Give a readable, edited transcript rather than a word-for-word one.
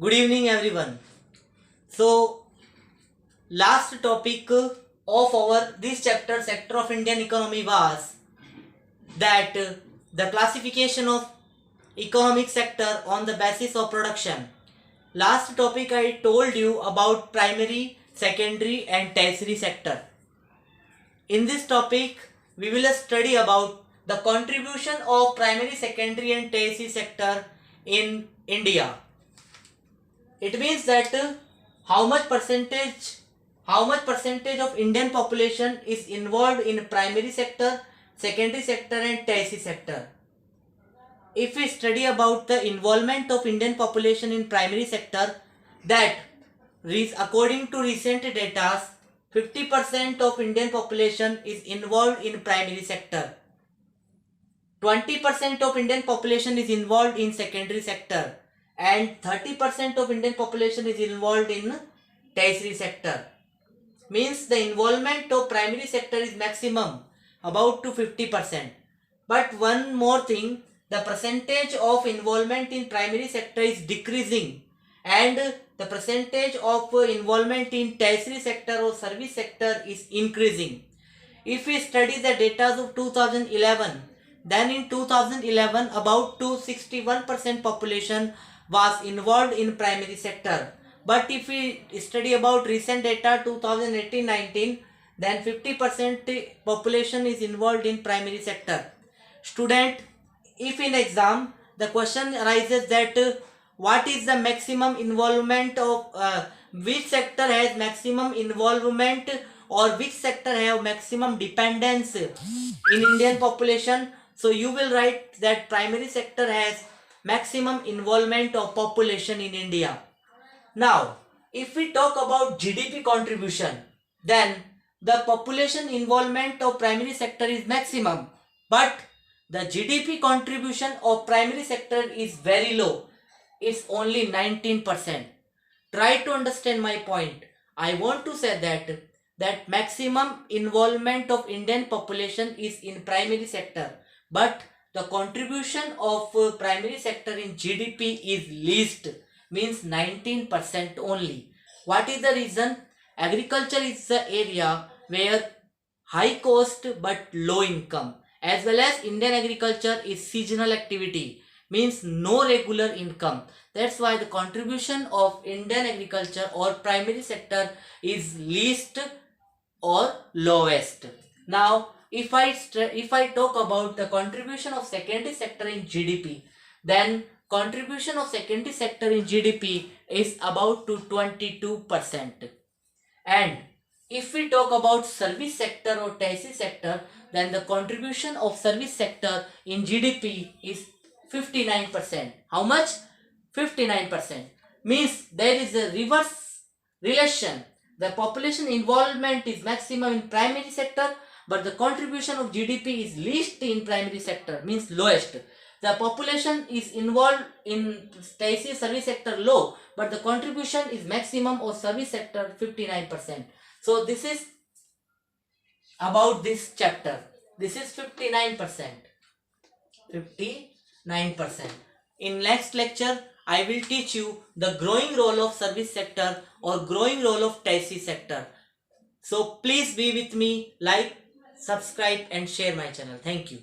Good evening, everyone. So, last topic of our this chapter, sector of Indian economy, was that the classification of economic sector on the basis of production. Last topic I told you about primary, secondary, and tertiary sector. In this topic, we will study about the contribution of primary, secondary, and tertiary sector in India. It means that how much percentage of Indian population is involved in primary sector, secondary sector, and tertiary sector. If we study about the involvement of Indian population in primary sector, that according to recent data, 50% of Indian population is involved in primary sector. 20% of Indian population is involved in secondary sector, and 30% of Indian population is involved in tertiary sector. Means the involvement of primary sector is maximum, about to 50%. But one more thing, the percentage of involvement in primary sector is decreasing, and the percentage of involvement in tertiary sector or service sector is increasing. If we study the data of 2011, then in 2011 about 261% population was involved in primary sector. But if we study about recent data 2018-19, then 50% population is involved in primary sector. Student, if in exam the question arises that what is the maximum involvement of which sector has maximum involvement or which sector have maximum dependence in Indian population, so you will write that primary sector has maximum involvement of population in India. Now, if we talk about GDP contribution, then the population involvement of primary sector is maximum, but the GDP contribution of primary sector is very low. It's only 19%. Try to understand my point. I want to say that maximum involvement of Indian population is in primary sector, but the contribution of primary sector in GDP is least, means 19% only. What is the reason? Agriculture is the area where high cost but low income, as well as Indian agriculture is seasonal activity, means no regular income. That's why the contribution of Indian agriculture or primary sector is least or lowest. Now, if I talk about the contribution of secondary sector in GDP, then contribution of secondary sector in GDP is about to 22%. And if we talk about service sector or tertiary sector, then the contribution of service sector in GDP is 59%. How much? 59%. Means there is a reverse relation. The population involvement is maximum in primary sector, but the contribution of GDP is least in primary sector, means lowest. The population is involved in tertiary service sector low, but the contribution is maximum of service sector 59%. So this is about this chapter. This is 59%. 59%. In next lecture, I will teach you the growing role of service sector or growing role of tertiary sector. So please be with me, like, subscribe and share my channel. Thank you.